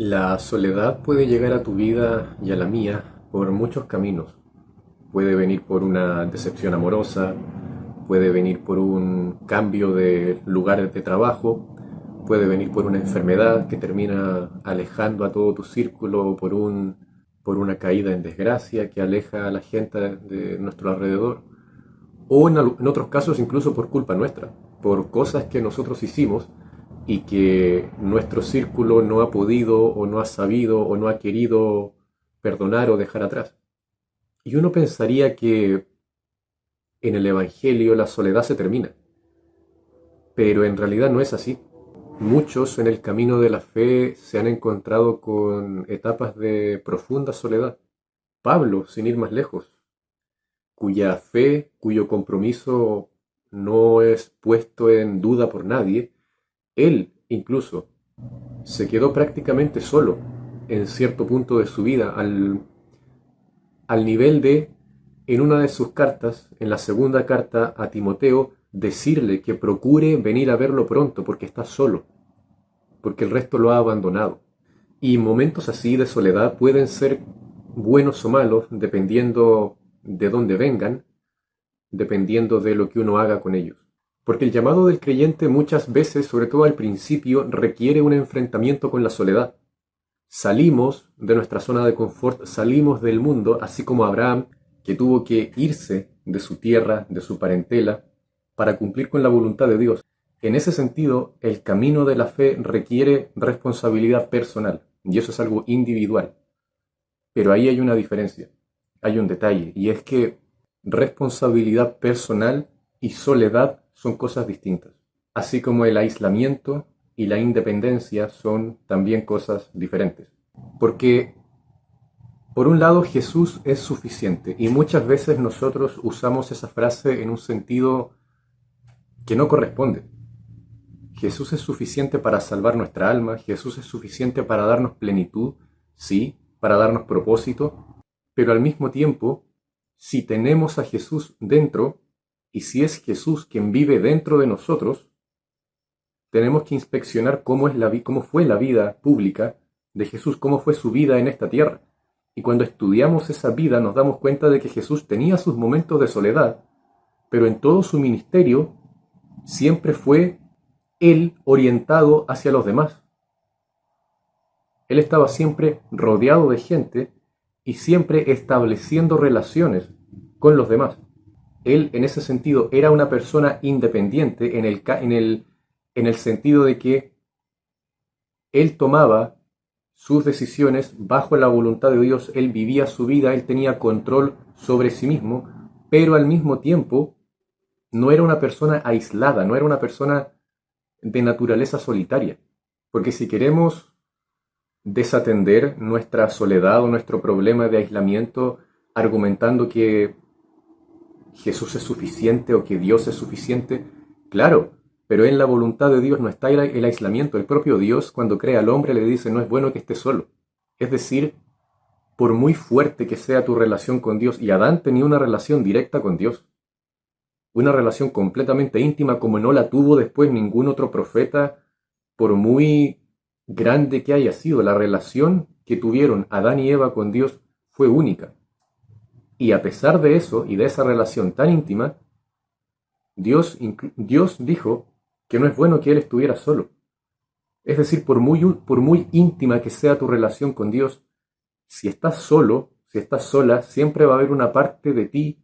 La soledad puede llegar a tu vida y a la mía por muchos caminos. Puede venir por una decepción amorosa, puede venir por un cambio de lugar de trabajo, puede venir por una enfermedad que termina alejando a todo tu círculo, por una caída en desgracia que aleja a la gente de nuestro alrededor, o en otros casos incluso por culpa nuestra, por cosas que nosotros hicimos y que nuestro círculo no ha podido o no ha sabido o no ha querido perdonar o dejar atrás. Y uno pensaría que en el Evangelio la soledad se termina, pero en realidad no es así. Muchos en el camino de la fe se han encontrado con etapas de profunda soledad. Pablo, sin ir más lejos, cuya fe, cuyo compromiso no es puesto en duda por nadie, él incluso se quedó prácticamente solo en cierto punto de su vida, al nivel de, en una de sus cartas, en la segunda carta a Timoteo, decirle que procure venir a verlo pronto porque está solo, porque el resto lo ha abandonado. Y momentos así de soledad pueden ser buenos o malos, dependiendo de dónde vengan, dependiendo de lo que uno haga con ellos. Porque el llamado del creyente muchas veces, sobre todo al principio, requiere un enfrentamiento con la soledad. Salimos de nuestra zona de confort, salimos del mundo, así como Abraham, que tuvo que irse de su tierra, de su parentela, para cumplir con la voluntad de Dios. En ese sentido, el camino de la fe requiere responsabilidad personal, y eso es algo individual. Pero ahí hay una diferencia, hay un detalle, y es que responsabilidad personal y soledad son cosas distintas, así como el aislamiento y la independencia son también cosas diferentes. Porque, por un lado, Jesús es suficiente, y muchas veces nosotros usamos esa frase en un sentido que no corresponde. Jesús es suficiente para salvar nuestra alma, Jesús es suficiente para darnos plenitud, sí, para darnos propósito, pero al mismo tiempo, si tenemos a Jesús dentro, y si es Jesús quien vive dentro de nosotros, tenemos que inspeccionar cómo fue la vida pública de Jesús, cómo fue su vida en esta tierra. Y cuando estudiamos esa vida nos damos cuenta de que Jesús tenía sus momentos de soledad, pero en todo su ministerio siempre fue él orientado hacia los demás. Él estaba siempre rodeado de gente y siempre estableciendo relaciones con los demás. Él, en ese sentido, era una persona independiente en el sentido de que él tomaba sus decisiones bajo la voluntad de Dios, él vivía su vida, él tenía control sobre sí mismo, pero al mismo tiempo no era una persona aislada, no era una persona de naturaleza solitaria. Porque si queremos desatender nuestra soledad o nuestro problema de aislamiento argumentando que Jesús es suficiente o que Dios es suficiente, claro, pero en la voluntad de Dios no está el aislamiento. El propio Dios, cuando crea al hombre, le dice, no es bueno que esté solo. Es decir, por muy fuerte que sea tu relación con Dios, y Adán tenía una relación directa con Dios, una relación completamente íntima como no la tuvo después ningún otro profeta, por muy grande que haya sido. La relación que tuvieron Adán y Eva con Dios fue única. Y a pesar de eso y de esa relación tan íntima, Dios dijo que no es bueno que él estuviera solo. Es decir, por muy íntima que sea tu relación con Dios, si estás solo, si estás sola, siempre va a haber una parte de ti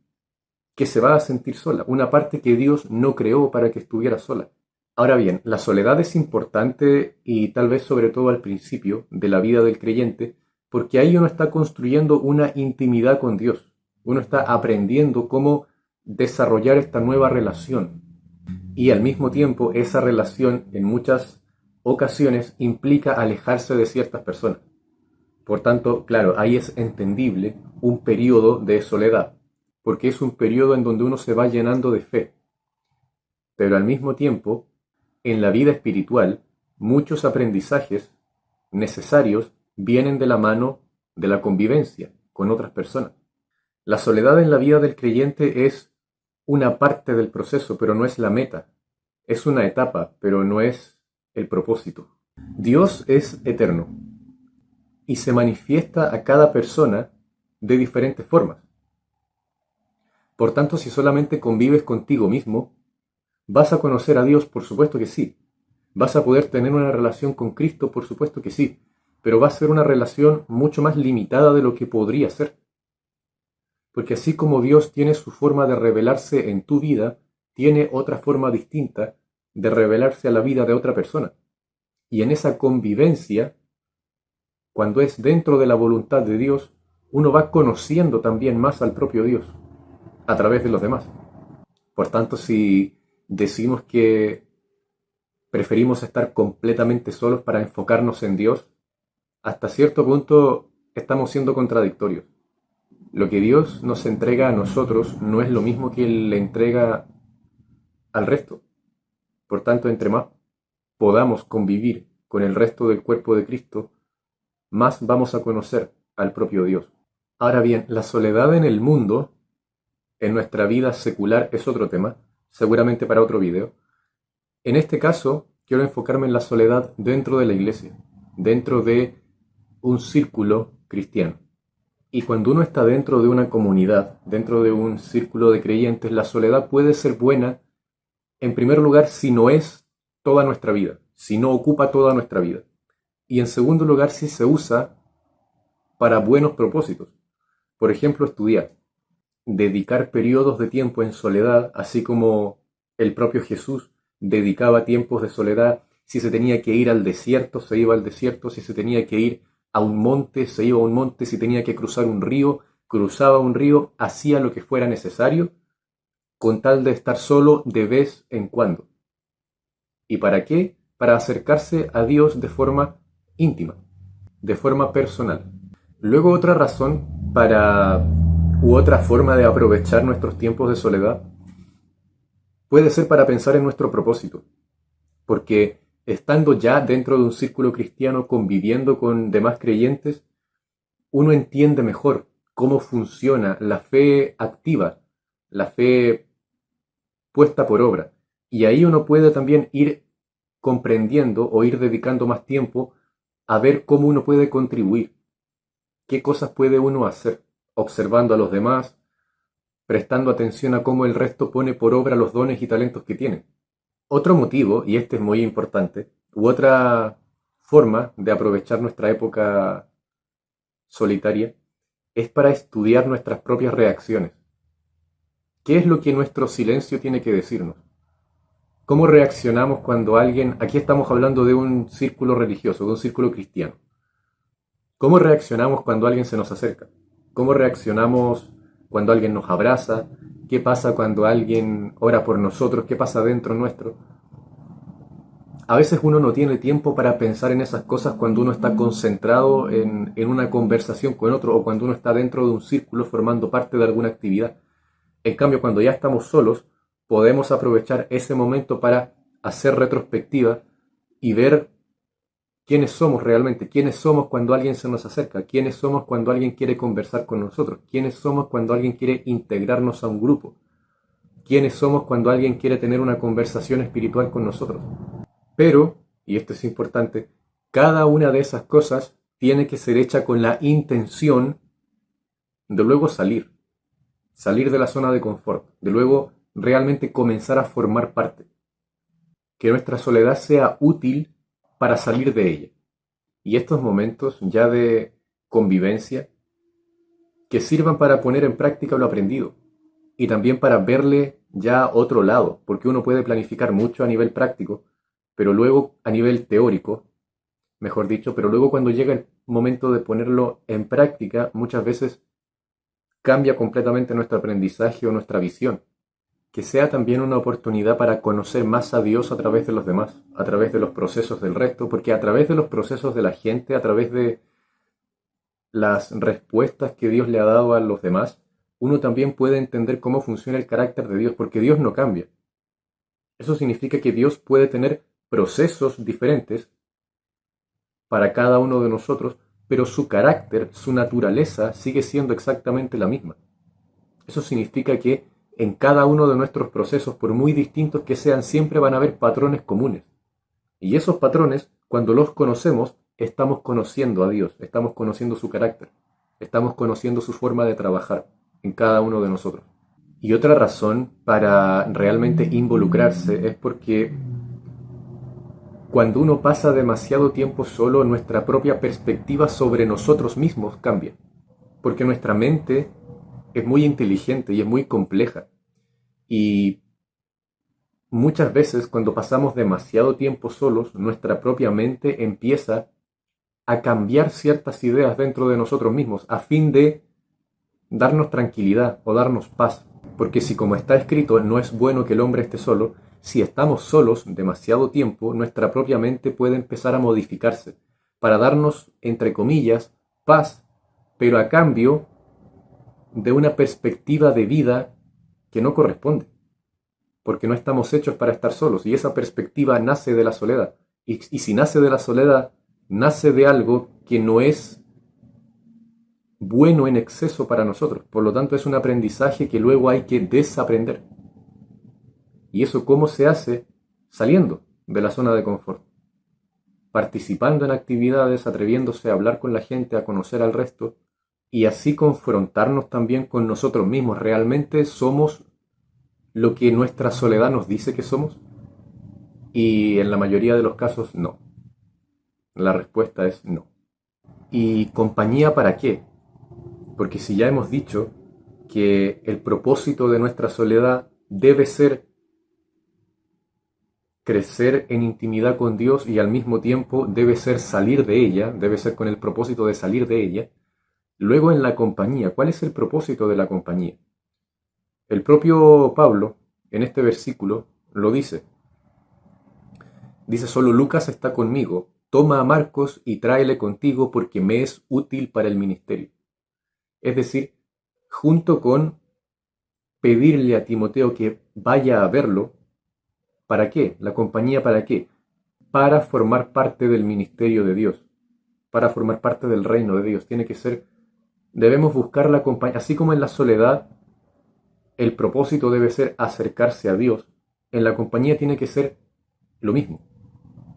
que se va a sentir sola, una parte que Dios no creó para que estuviera sola. Ahora bien, la soledad es importante y tal vez sobre todo al principio de la vida del creyente, porque ahí uno está construyendo una intimidad con Dios. Uno está aprendiendo cómo desarrollar esta nueva relación. Y al mismo tiempo esa relación en muchas ocasiones implica alejarse de ciertas personas. Por tanto, claro, ahí es entendible un periodo de soledad, porque es un periodo en donde uno se va llenando de fe. Pero al mismo tiempo, en la vida espiritual, muchos aprendizajes necesarios vienen de la mano de la convivencia con otras personas. La soledad en la vida del creyente es una parte del proceso, pero no es la meta. Es una etapa, pero no es el propósito. Dios es eterno. y se manifiesta a cada persona de diferentes formas. Por tanto, si solamente convives contigo mismo, ¿vas a conocer a Dios? Por supuesto que sí. ¿Vas a poder tener una relación con Cristo? Por supuesto que sí. Pero va a ser una relación mucho más limitada de lo que podría ser. Porque así como Dios tiene su forma de revelarse en tu vida, tiene otra forma distinta de revelarse a la vida de otra persona. Y en esa convivencia, cuando es dentro de la voluntad de Dios, uno va conociendo también más al propio Dios a través de los demás. Por tanto, si decimos que preferimos estar completamente solos para enfocarnos en Dios, hasta cierto punto estamos siendo contradictorios. Lo que Dios nos entrega a nosotros no es lo mismo que Él le entrega al resto. Por tanto, entre más podamos convivir con el resto del cuerpo de Cristo, más vamos a conocer al propio Dios. Ahora bien, la soledad en el mundo, en nuestra vida secular, es otro tema, seguramente para otro video. En este caso, quiero enfocarme en la soledad dentro de la iglesia, dentro de un círculo cristiano. Y cuando uno está dentro de una comunidad, dentro de un círculo de creyentes, la soledad puede ser buena, en primer lugar, si no es toda nuestra vida, si no ocupa toda nuestra vida. Y en segundo lugar, si se usa para buenos propósitos. Por ejemplo, estudiar, dedicar periodos de tiempo en soledad, así como el propio Jesús dedicaba tiempos de soledad. Si se tenía que ir al desierto, se iba al desierto. Si se tenía que ir a un monte, se iba a un monte. Si tenía que cruzar un río, cruzaba un río, hacía lo que fuera necesario, con tal de estar solo de vez en cuando. ¿Y para qué? Para acercarse a Dios de forma íntima, de forma personal. Luego otra razón u otra forma de aprovechar nuestros tiempos de soledad puede ser para pensar en nuestro propósito, porque estando ya dentro de un círculo cristiano, conviviendo con demás creyentes, uno entiende mejor cómo funciona la fe activa, la fe puesta por obra, y ahí uno puede también ir comprendiendo o ir dedicando más tiempo a ver cómo uno puede contribuir, qué cosas puede uno hacer, observando a los demás, prestando atención a cómo el resto pone por obra los dones y talentos que tienen. Otro motivo, y este es muy importante, u otra forma de aprovechar nuestra época solitaria, es para estudiar nuestras propias reacciones. ¿Qué es lo que nuestro silencio tiene que decirnos? ¿Cómo reaccionamos cuando alguien, aquí estamos hablando de un círculo religioso, de un círculo cristiano? ¿Cómo reaccionamos cuando alguien se nos acerca? ¿Cómo reaccionamos cuando alguien nos abraza? ¿Qué pasa cuando alguien ora por nosotros? ¿Qué pasa dentro nuestro? A veces uno no tiene tiempo para pensar en esas cosas cuando uno está concentrado en una conversación con otro o cuando uno está dentro de un círculo formando parte de alguna actividad. En cambio, cuando ya estamos solos, podemos aprovechar ese momento para hacer retrospectiva y ver quiénes somos realmente, quiénes somos cuando alguien se nos acerca, quiénes somos cuando alguien quiere conversar con nosotros, quiénes somos cuando alguien quiere integrarnos a un grupo, quiénes somos cuando alguien quiere tener una conversación espiritual con nosotros. Pero, y esto es importante, cada una de esas cosas tiene que ser hecha con la intención de luego salir de la zona de confort, de luego realmente comenzar a formar parte. Que nuestra soledad sea útil para salir de ella. Y estos momentos ya de convivencia que sirvan para poner en práctica lo aprendido y también para verle ya otro lado, porque uno puede planificar mucho a nivel práctico, pero luego a nivel teórico, mejor dicho, pero luego cuando llega el momento de ponerlo en práctica, muchas veces cambia completamente nuestro aprendizaje o nuestra visión. Que sea también una oportunidad para conocer más a Dios a través de los demás, a través de los procesos del resto, porque a través de los procesos de la gente, a través de las respuestas que Dios le ha dado a los demás, uno también puede entender cómo funciona el carácter de Dios, porque Dios no cambia. Eso significa que Dios puede tener procesos diferentes para cada uno de nosotros, pero su carácter, su naturaleza sigue siendo exactamente la misma. Eso significa que en cada uno de nuestros procesos, por muy distintos que sean, siempre van a haber patrones comunes. Y esos patrones, cuando los conocemos, estamos conociendo a Dios, estamos conociendo su carácter, estamos conociendo su forma de trabajar en cada uno de nosotros. Y otra razón para realmente involucrarse es porque cuando uno pasa demasiado tiempo solo, nuestra propia perspectiva sobre nosotros mismos cambia. Porque nuestra mente es muy inteligente y es muy compleja. Y muchas veces cuando pasamos demasiado tiempo solos, nuestra propia mente empieza a cambiar ciertas ideas dentro de nosotros mismos a fin de darnos tranquilidad o darnos paz. Porque si como está escrito no es bueno que el hombre esté solo, si estamos solos demasiado tiempo, nuestra propia mente puede empezar a modificarse para darnos, entre comillas, paz, pero a cambio de una perspectiva de vida que no corresponde, porque no estamos hechos para estar solos y esa perspectiva nace de la soledad. Y si nace de la soledad, nace de algo que no es bueno en exceso para nosotros. Por lo tanto, es un aprendizaje que luego hay que desaprender. ¿Y eso cómo se hace? Saliendo de la zona de confort, participando en actividades, atreviéndose a hablar con la gente, a conocer al resto y así confrontarnos también con nosotros mismos. ¿Realmente somos lo que nuestra soledad nos dice que somos? Y en la mayoría de los casos, no. La respuesta es no. ¿Y compañía para qué? Porque si ya hemos dicho que el propósito de nuestra soledad debe ser crecer en intimidad con Dios y al mismo tiempo debe ser salir de ella, debe ser con el propósito de salir de ella, luego en la compañía, ¿cuál es el propósito de la compañía? El propio Pablo, en este versículo, lo dice. Dice, solo Lucas está conmigo, toma a Marcos y tráele contigo porque me es útil para el ministerio. Es decir, junto con pedirle a Timoteo que vaya a verlo, ¿para qué? ¿La compañía para qué? Para formar parte del ministerio de Dios, para formar parte del reino de Dios. Tiene que ser, debemos buscar la compañía, así como en la soledad el propósito debe ser acercarse a Dios, en la compañía tiene que ser lo mismo,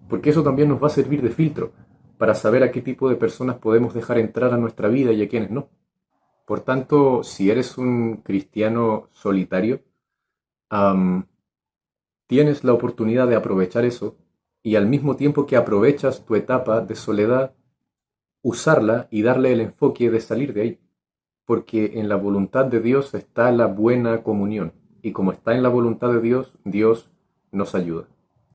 porque eso también nos va a servir de filtro para saber a qué tipo de personas podemos dejar entrar a nuestra vida y a quiénes no. Por tanto, si eres un cristiano solitario, tienes la oportunidad de aprovechar eso y al mismo tiempo que aprovechas tu etapa de soledad, usarla y darle el enfoque de salir de ahí. Porque en la voluntad de Dios está la buena comunión. Y como está en la voluntad de Dios, Dios nos ayuda.